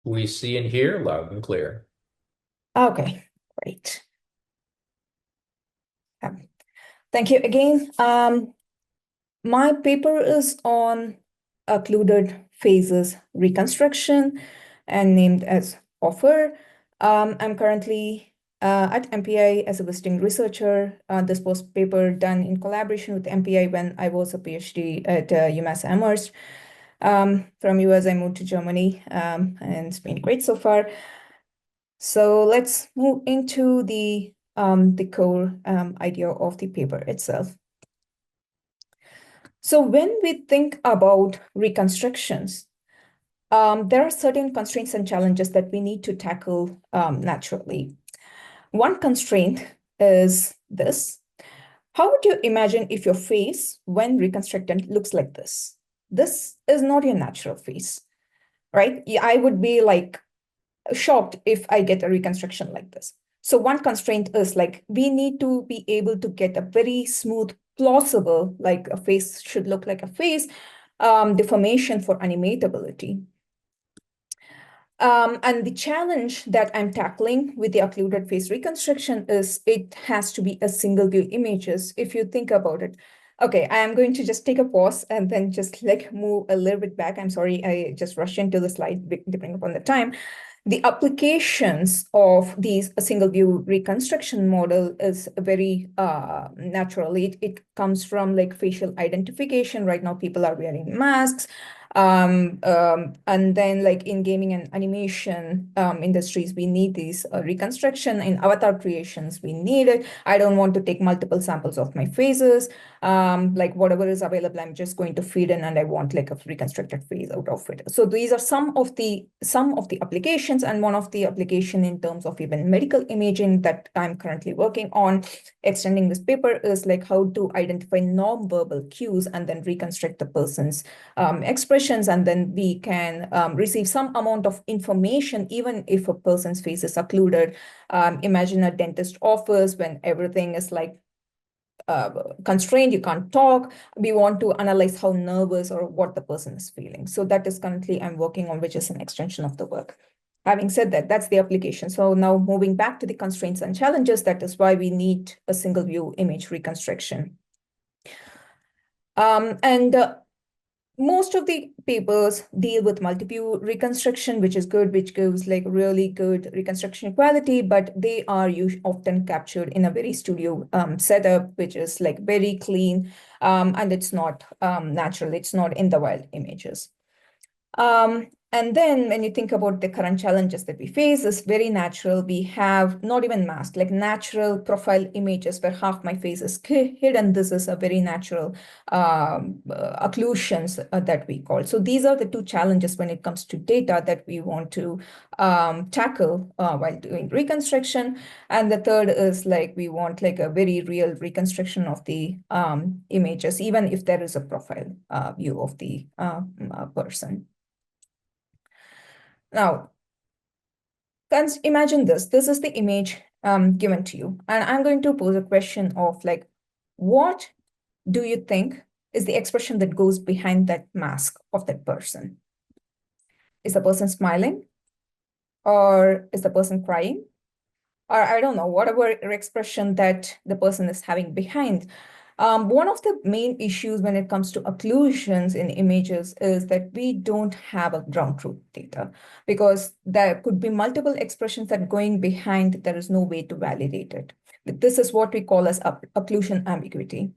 We see and hear loud and clear. Okay, great. Thank you again. My paper is on occluded phases reconstruction and named as OFER. I'm currently at MPI as a visiting researcher. This was paper done in collaboration with MPI when I was a PhD at UMass Amherst. From US, I moved to Germany, and it's been great so far. So let's move into the core idea of the paper itself. So when we think about reconstructions, there are certain constraints and challenges that we need to tackle naturally. One constraint is this. How would you imagine if your face, when reconstructed, looks like this? This is not your natural face, right? I would be like shocked if I get a reconstruction like this. So one constraint is like we need to be able to get a very smooth, plausible, like a face should look like a face, deformation for animatability. And the challenge that I'm tackling with the occluded face reconstruction is it has to be a single view images. If you think about it, okay, I am going to just take a pause and then just like move a little bit back. I'm sorry, I just rushed into the slide depending upon the time. The applications of these single view reconstruction model is very natural. It comes from like facial identification. Right now, people are wearing masks. And then like in gaming and animation industries, we need these reconstruction. In avatar creations, we need it. I don't want to take multiple samples of my faces. Like whatever is available, I'm just going to feed in and I want like a reconstructed face out of it. So these are some of the applications, and one of the application in terms of even medical imaging that I'm currently working on extending this paper is like how to identify non-verbal cues and then reconstruct the person's expressions, and then we can receive some amount of information even if a person's face is occluded. Imagine a dentist office when everything is like constrained, you can't talk. We want to analyze how nervous or what the person is feeling. So that is currently I'm working on, which is an extension of the work. Having said that, that's the application. So now moving back to the constraints and challenges, that is why we need a single view image reconstruction. And most of the papers deal with multi-view reconstruction, which is good, which gives like really good reconstruction quality, but they are often captured in a very studio setup, which is like very clean, and it's not natural. It's not in the wild images. And then when you think about the current challenges that we face, it's very natural. We have not even masked, like natural profile images where half my face is hidden. This is a very natural occlusions that we call. So these are the two challenges when it comes to data that we want to tackle while doing reconstruction. And the third is like we want like a very real reconstruction of the images, even if there is a profile view of the person. Now, imagine this. This is the image given to you. And I'm going to pose a question of like, what do you think is the expression that goes behind that mask of that person? Is the person smiling? Or is the person crying? Or I don't know, whatever expression that the person is having behind. One of the main issues when it comes to occlusions in images is that we don't have a ground truth data, because there could be multiple expressions that are going behind, there is no way to validate it. This is what we call as occlusion ambiguity.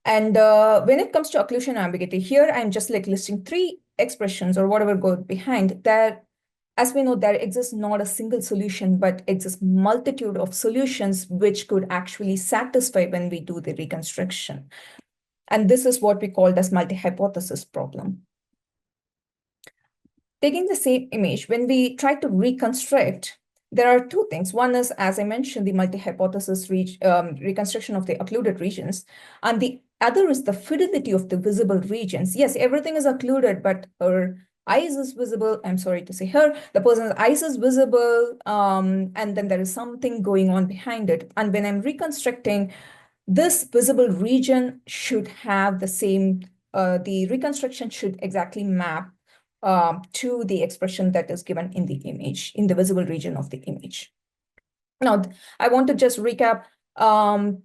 And when it comes to occlusion ambiguity, here I'm just like listing three expressions or whatever goes behind that. As we know, there exists not a single solution, but exists multitude of solutions which could actually satisfy when we do the reconstruction. And this is what we called as multi-hypothesis problem. Taking the same image, when we try to reconstruct, there are two things. One is, as I mentioned, the multi-hypothesis reconstruction of the occluded regions. And the other is the fidelity of the visible regions. Yes, everything is occluded, but eyes is visible. I'm sorry to say her, the person's eyes is visible, and then there is something going on behind it. And when I'm reconstructing, this visible region should have the same, the reconstruction should exactly map to the expression that is given in the image, in the visible region of the image. Now, I want to just recap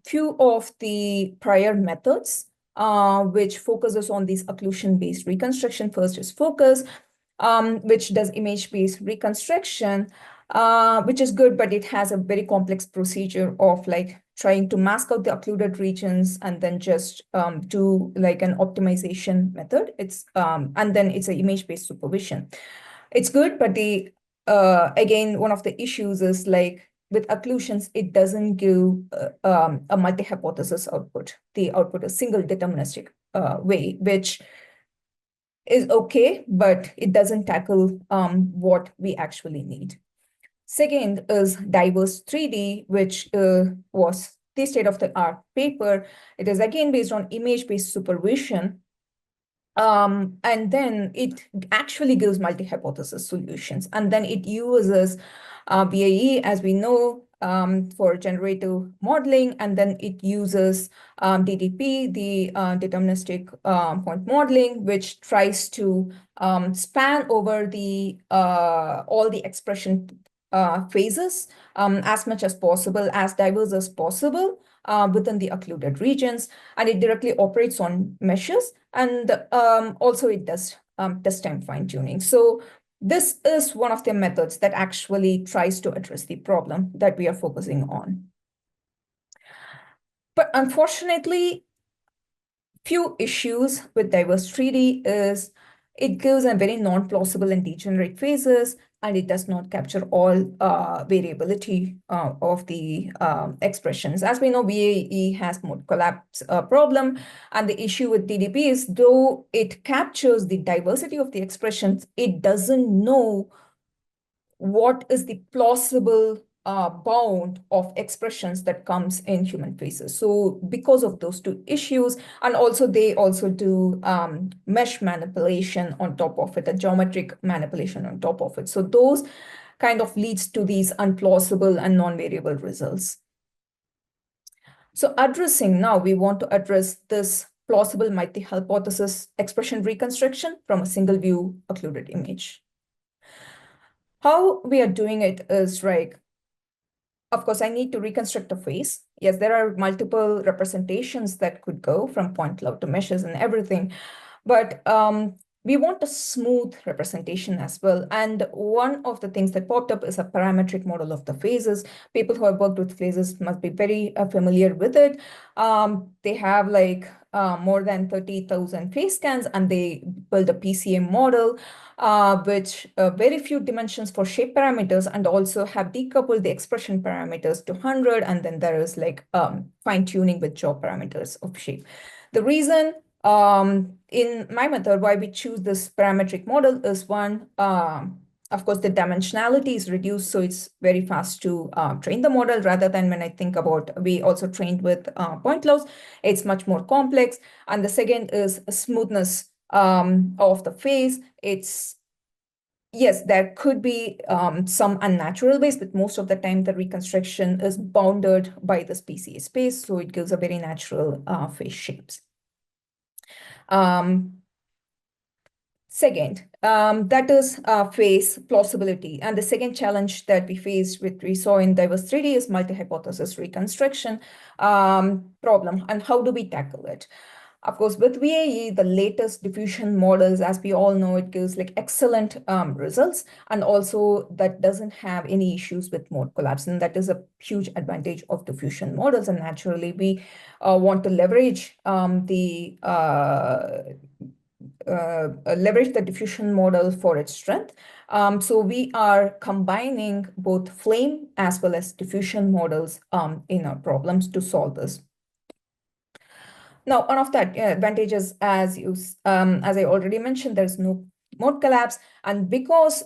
few of the prior methods which focuses on these occlusion-based reconstruction. First is focus, which does image-based reconstruction, which is good, but it has a very complex procedure of like trying to mask out the occluded regions and then just do like an optimization method. And then it's an image-based supervision. It's good, but the again, one of the issues is like with occlusions, it doesn't give a multi-hypothesis output. The output is single deterministic way, which is okay, but it doesn't tackle what we actually need. Second is diverse 3D, which was the state-of-the-art paper. It is again based on image-based supervision. And then it actually gives multi-hypothesis solutions. And then it uses VAE, as we know, for generative modeling. And then it uses DDP, the deterministic point modeling, which tries to span over the all the expression phases as much as possible, as diverse as possible within the occluded regions. And it directly operates on meshes. And also it does test-time fine-tuning. So this is one of the methods that actually tries to address the problem that we are focusing on. But unfortunately, few issues with diverse 3D is it gives a very non-plausible and degenerate phases, and it does not capture all variability of the expressions. As we know, VAE has mode collapse problem, and the issue with DDP is though it captures the diversity of the expressions, it doesn't know what is the plausible bound of expressions that comes in human faces. So because of those two issues, and also they also do mesh manipulation on top of it, a geometric manipulation on top of it. So those kind of leads to these unplausible and non-variable results. So we want to address this plausible multi-hypothesis expression reconstruction from a single view occluded image. How we are doing it is like, of course, I need to reconstruct a face. Yes, there are multiple representations that could go from point cloud to meshes and everything, but we want a smooth representation as well. And one of the things that popped up is a parametric model of the phases. People who have worked with phases must be very familiar with it. They have like more than 30,000 phase scans, and they build a PCA model, which very few dimensions for shape parameters, and also have decoupled the expression parameters to 100. And then there is like fine tuning with jaw parameters of shape. The reason in my method, why we choose this parametric model is one, of course, the dimensionality is reduced, so it's very fast to train the model, rather than when I think about, we also trained with point clouds, it's much more complex. And the second is smoothness of the face. Yes, there could be some unnatural ways, but most of the time the reconstruction is bounded by this PCA space, so it gives a very natural face shapes. Second, that is face plausibility. And the second challenge that we saw in diverse 3D is multi-hypothesis reconstruction problem. And how do we tackle it? Of course, with VAE, the latest diffusion models, as we all know, it gives like excellent results. And also that doesn't have any issues with mode collapse. And that is a huge advantage of diffusion models. And naturally, we want to leverage the diffusion model for its strength. So we are combining both flame as well as diffusion models in our problems to solve this. Now, one of the advantages, as I already mentioned, there's no mode collapse. And because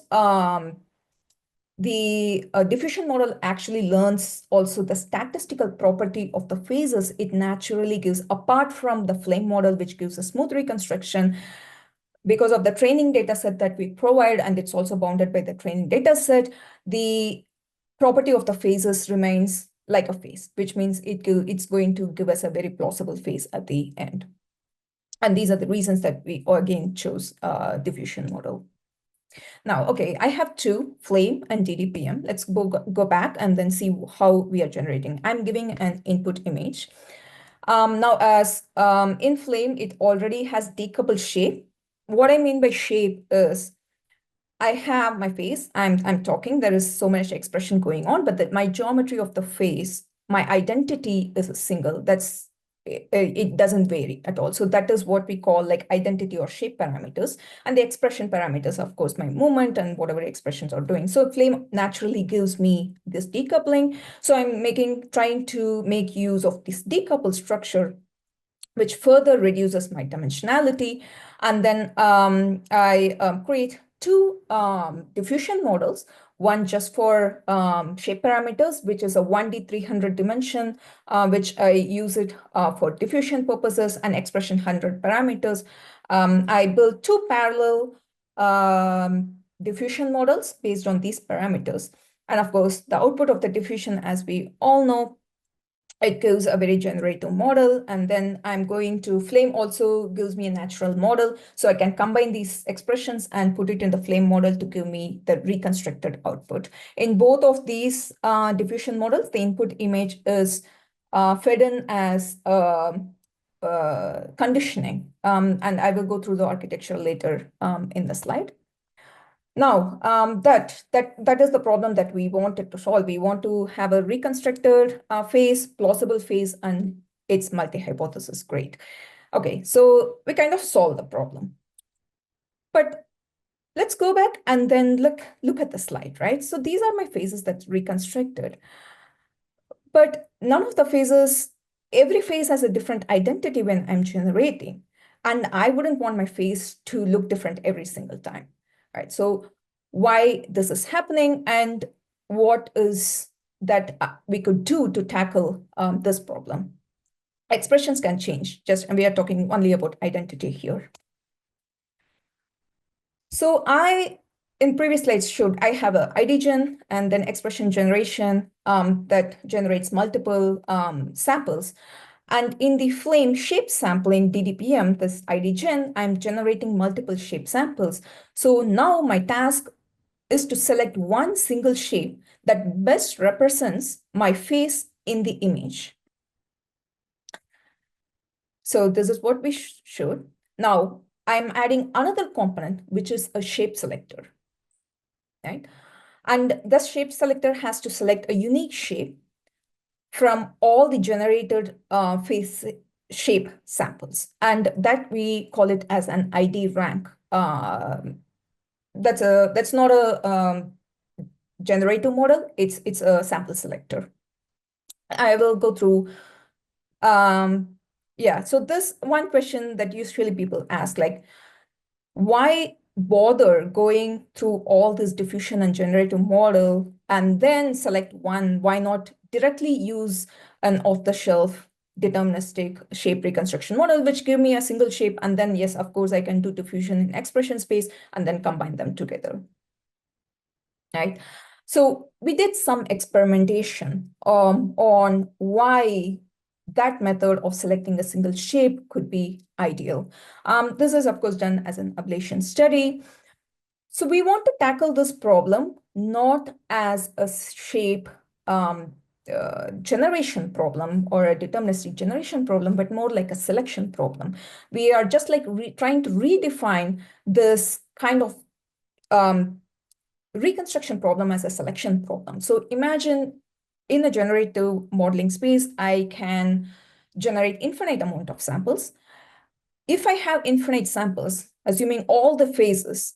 the diffusion model actually learns also the statistical property of the phases, it naturally gives, apart from the flame model, which gives a smooth reconstruction, because of the training data set that we provide, and it's also bounded by the training data set, the property of the phases remains like a phase, which means it's going to give us a very plausible phase at the end. And these are the reasons that we again chose diffusion model. Now, okay, I have two, flame and DDPM. Let's go back and then see how we are generating. I'm giving an input image. Now, as in flame, it already has decoupled shape. What I mean by shape is I have my face, I'm talking, there is so much expression going on, but that my geometry of the face, my identity is a single. That's it doesn't vary at all. So that is what we call like identity or shape parameters. And the expression parameters, of course, my movement and whatever expressions are doing. So flame naturally gives me this decoupling. So I'm trying to make use of this decoupled structure, which further reduces my dimensionality. And then I create two diffusion models, one just for shape parameters, which is a 1D 300 dimension, which I use it for diffusion purposes, and expression 100 parameters. I built two parallel diffusion models based on these parameters. And of course, the output of the diffusion, as we all know, it gives a very generative model. And then I'm going to flame also gives me a natural model. So I can combine these expressions and put it in the flame model to give me the reconstructed output. In both of these diffusion models, the input image is fed in as conditioning. And I will go through the architecture later in the slide. Now, that is the problem that we wanted to solve. We want to have a reconstructed phase, plausible phase, and its multi-hypothesis. Great. Okay, so we kind of solved the problem. But let's go back and then look at the slide, right? So these are my phases that's reconstructed. But none of the phases, every phase has a different identity when I'm generating. And I wouldn't want my phase to look different every single time, right? So why this is happening and what is that we could do to tackle this problem. Expressions can change, and we are talking only about identity here. So in previous slides showed I have a IDGen and then expression generation that generates multiple samples. And in the flame shape sampling DDPM, this IDGen, I'm generating multiple shape samples. So now my task is to select one single shape that best represents my face in the image. So this is what we showed. Now I'm adding another component, which is a shape selector, right? And this shape selector has to select a unique shape from all the generated face shape samples. And that we call it as an ID rank. That's not a generative model, it's a sample selector. I will go through, yeah, so this one question that usually people ask, like, why bother going through all this diffusion and generative model and then select one? Why not directly use an off-the-shelf deterministic shape reconstruction model, which give me a single shape, and then yes, of course, I can do diffusion in expression space and then combine them together, right? So we did some experimentation on why that method of selecting a single shape could be ideal. This is, of course, done as an ablation study. So we want to tackle this problem not as a shape generation problem or a deterministic generation problem, but more like a selection problem. We are just like trying to redefine this kind of reconstruction problem as a selection problem. So imagine in a generative modeling space, I can generate infinite amount of samples. If I have infinite samples, assuming all the phases,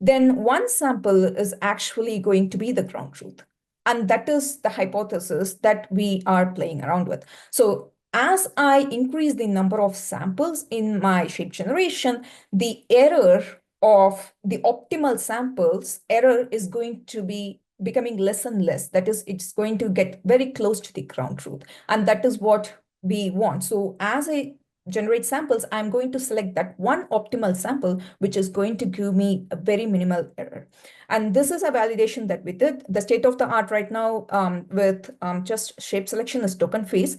then one sample is actually going to be the ground truth. And that is the hypothesis that we are playing around with. So as I increase the number of samples in my shape generation, the error of the optimal samples, error is going to be becoming less and less. That is, it's going to get very close to the ground truth. And that is what we want. So as I generate samples, I'm going to select that one optimal sample, which is going to give me a very minimal error. And this is a validation that we did. The state of the art right now with just shape selection is token phase.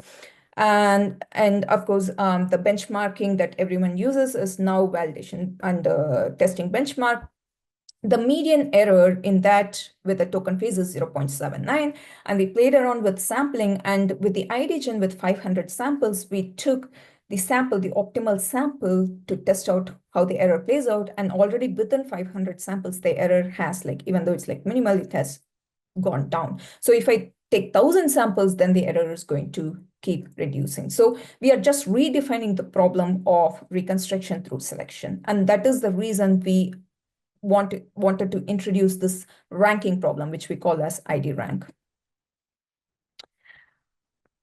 And of course, the benchmarking that everyone uses is now validation and testing benchmark. the median error in that with the token phase is 0.79, and we played around with sampling, and with the IDGen with 500 samples, we took the sample, the optimal sample, to test out how the error plays out, and already within 500 samples, the error has, like, even though it's like minimal, it has gone down. So if I take 1,000 samples, then the error is going to keep reducing. So we are just redefining the problem of reconstruction through selection. And that is the reason we wanted to introduce this ranking problem, which we call as ID rank.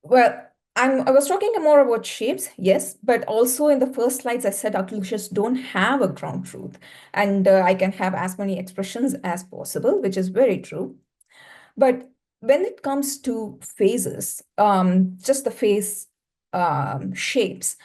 Well, I was talking more about shapes, yes, but also in the first slides, I said occlusions don't have a ground truth, and I can have as many expressions as possible, which is very true. But when it comes to phases, just the phase shapes,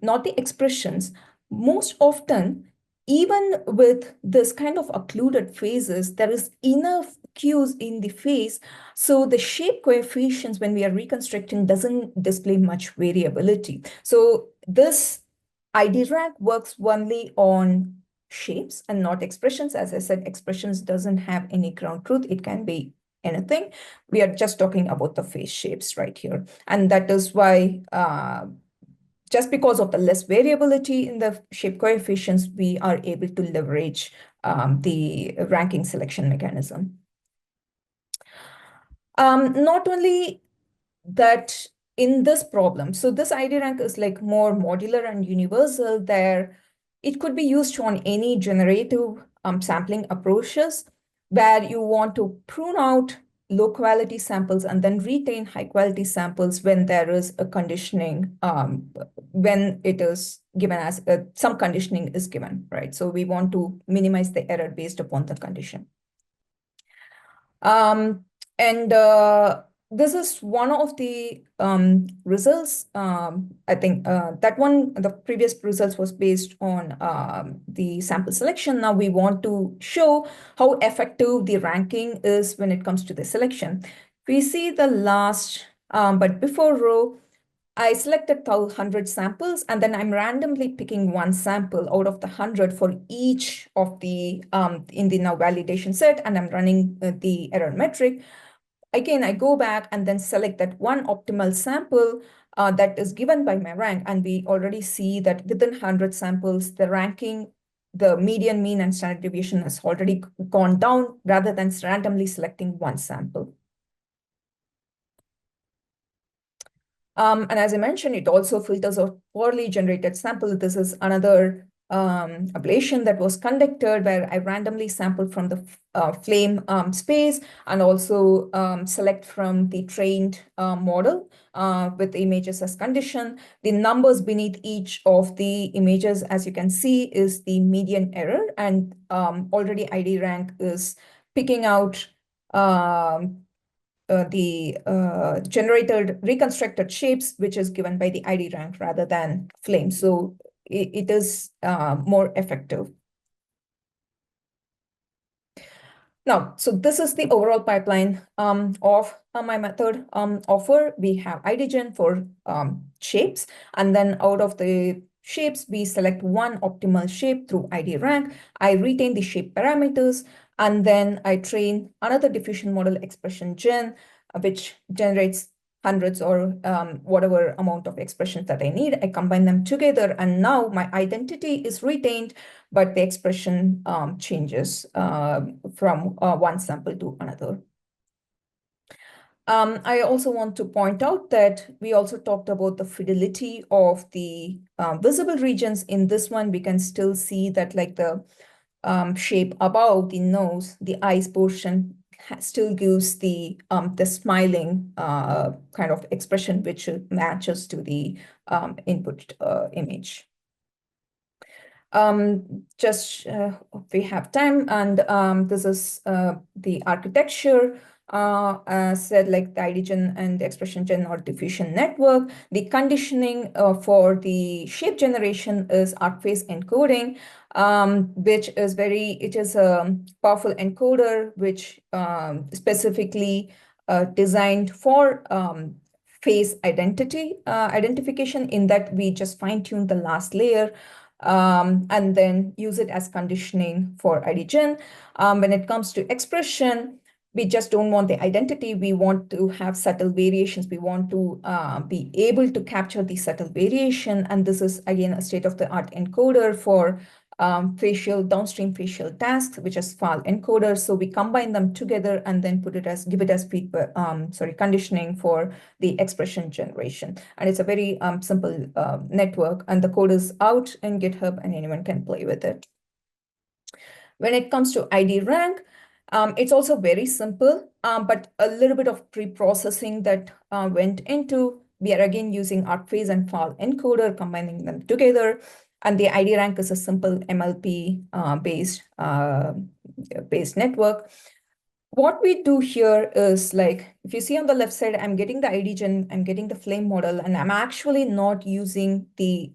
not the expressions, most often, even with this kind of occluded phases, there is enough cues in the phase, so the shape coefficients when we are reconstructing doesn't display much variability. So this ID rank works only on shapes and not expressions. As I said, expressions doesn't have any ground truth. It can be anything. We are just talking about the phase shapes right here. And that is why just because of the less variability in the shape coefficients, we are able to leverage the ranking selection mechanism. Not only that, in this problem, so this ID rank is like more modular and universal, there it could be used on any generative sampling approaches where you want to prune out low quality samples and then retain high quality samples when there is a conditioning, when it is given as some conditioning is given, right? So we want to minimize the error based upon the condition. This is one of the results. I think that one, the previous results was based on the sample selection. Now we want to show how effective the ranking is when it comes to the selection. We see the last, but before row, I selected 100 samples, and then I'm randomly picking one sample out of the 100 for each of the in the now validation set, and I'm running the error metric. Again, I go back and then select that one optimal sample that is given by my rank, and we already see that within 100 samples, the ranking, the median, mean, and standard deviation has already gone down rather than randomly selecting one sample. And as I mentioned, it also filters a poorly generated sample. This is another ablation that was conducted where I randomly sampled from the flame space and also select from the trained model with images as condition. The numbers beneath each of the images, as you can see, is the median error, and already ID rank is picking out the generated reconstructed shapes, which is given by the ID rank rather than flame. So it is more effective. Now, so this is the overall pipeline of my method OFER. We have IDGen for shapes, and then out of the shapes, we select one optimal shape through ID rank. I retain the shape parameters, and then I train another diffusion model expression gen, which generates hundreds or whatever amount of expressions that I need. I combine them together, and now my identity is retained, but the expression changes from one sample to another. I also want to point out that we also talked about the fidelity of the visible regions. In this one, we can still see that, like, the shape above the nose, the eyes portion still gives the smiling kind of expression, which matches to the input image. Just we have time, and this is the architecture. Said, like, the IDGen and the expression gen or diffusion network. The conditioning for the shape generation is arc phase encoding, which is it is a powerful encoder, which specifically designed for phase identification, in that we just fine-tune the last layer and then use it as conditioning for IDGen. When it comes to expression, we just don't want the identity. We want to have subtle variations. We want to be able to capture the subtle variation. And this is, again, a state-of-the-art encoder for downstream facial tasks, which is file encoder. So we combine them together and then give it as feedback, conditioning for the expression generation. And it's a very simple network, and the code is out in GitHub and anyone can play with it. When it comes to ID rank, it's also very simple, but a little bit of pre-processing that went into. We are again using arcphase and file encoder, combining them together. And the ID rank is a simple MLP based network. What we do here is, like, if you see on the left side, I'm getting the IDGen, I'm getting the flame model, and I'm actually not using the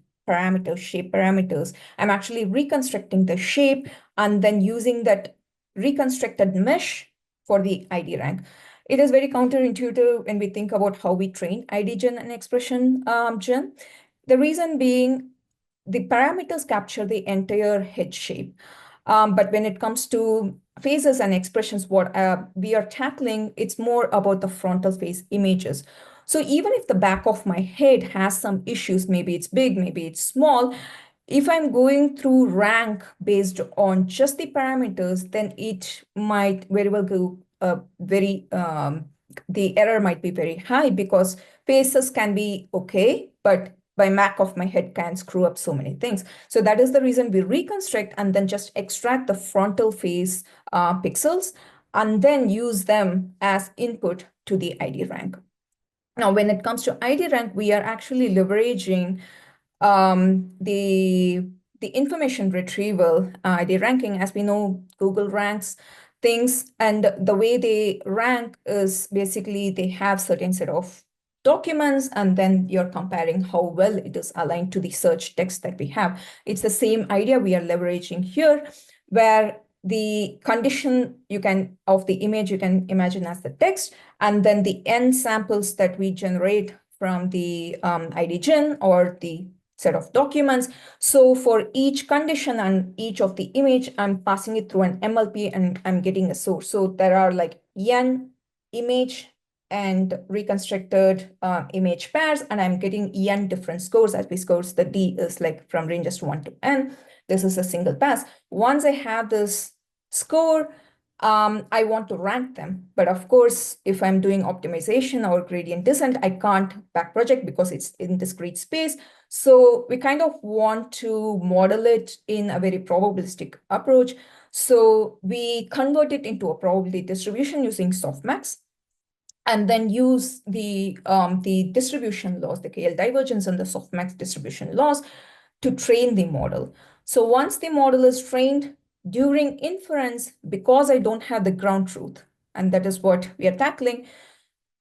shape parameters. I'm actually reconstructing the shape and then using that reconstructed mesh for the ID rank. It is very counterintuitive when we think about how we train IDGen and expression gen. The reason being, the parameters capture the entire head shape. But when it comes to faces and expressions, what we are tackling, it's more about the frontal face images. So even if the back of my head has some issues, maybe it's big, maybe it's small, if I'm going through rank based on just the parameters, then it might very well go the error might be very high, because faces can be okay, but by back of my head can screw up so many things. So that is the reason we reconstruct and then just extract the frontal face pixels and then use them as input to the ID rank. Now, when it comes to ID rank, we are actually leveraging the information retrieval, ID ranking. As we know, Google ranks things, and the way they rank is basically they have certain set of documents, and then you're comparing how well it is aligned to the search text that we have. It's the same idea we are leveraging here, where the condition of the image you can imagine as the text, and then the n samples that we generate from the IDGen or the set of documents. So for each condition and each of the image, I'm passing it through an MLP and I'm getting a source. So there are like n image and reconstructed image pairs, and I'm getting n different scores. As we scores, the D is like from ranges 1 to n. This is a single pass. Once I have this score, I want to rank them. But of course, if I'm doing optimization or gradient descent, I can't back project because it's in discrete space. So we kind of want to model it in a very probabilistic approach. So we convert it into a probability distribution using softmax, and then use the distribution laws, the KL divergence and the softmax distribution laws to train the model. So once the model is trained, during inference, because I don't have the ground truth, and that is what we are tackling,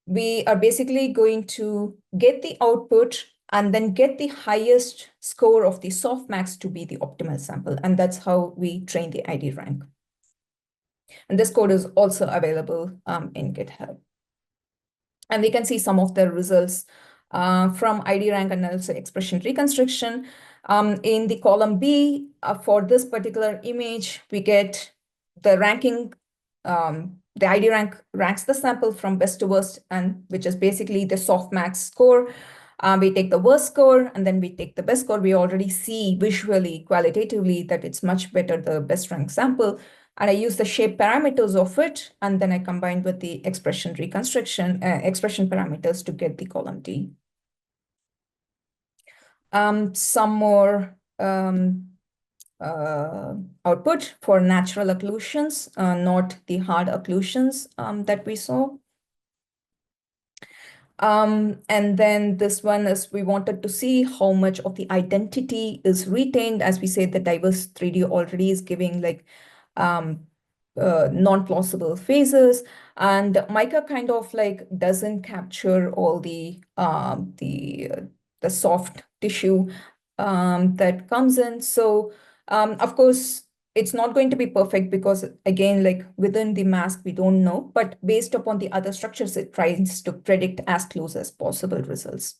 we are basically going to get the output and then get the highest score of the softmax to be the optimal sample. And that's how we train the ID rank. And this code is also available in GitHub. And we can see some of the results from ID rank and also expression reconstruction. In the column B, for this particular image, we get the ranking. The ID rank ranks the sample from best to worst, and which is basically the softmax score. We take the worst score, and then we take the best score. We already see visually, qualitatively, that it's much better, the best rank sample. And I use the shape parameters of it, and then I combine with the expression reconstruction, expression parameters to get the column D. Some more output for natural occlusions, not the hard occlusions that we saw. And then this one is, we wanted to see how much of the identity is retained. As we said, the diverse 3D already is giving like non-plausible phases, and mica kind of like doesn't capture all the soft tissue that comes in. So of course, it's not going to be perfect because, again, like within the mask, we don't know, but based upon the other structures, it tries to predict as close as possible results.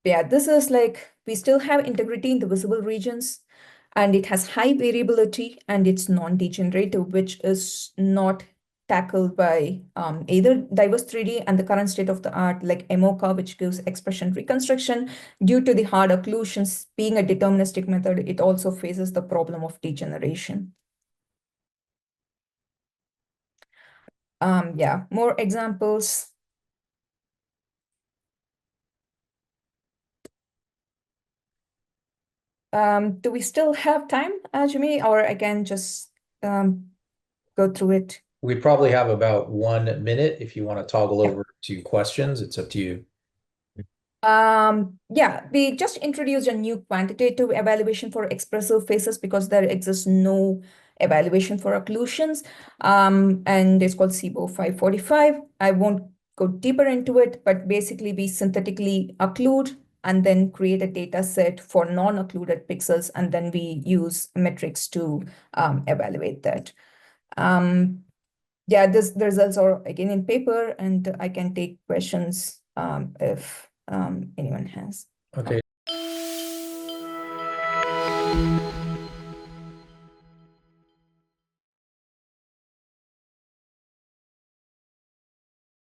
Yeah, this is like, we still have integrity in the visible regions, and it has high variability, and it's non-degenerative, which is not tackled by either diverse 3D and the current state of the art like MOCA, which gives expression reconstruction. Due to the hard occlusions being a deterministic method, it also faces the problem of degeneration. Yeah, more examples. Do we still have time, Jimmy, or I can just go through it? We probably have about 1 minute if you want to toggle over to questions. It's up to you. Yeah, we just introduced a new quantitative evaluation for expressive faces because there exists no evaluation for occlusions. And it's called SIBO 545. I won't go deeper into it, but basically we synthetically occlude and then create a data set for non-occluded pixels, and then we use metrics to evaluate that. Yeah, the results are again in paper, and I can take questions if anyone has. Okay.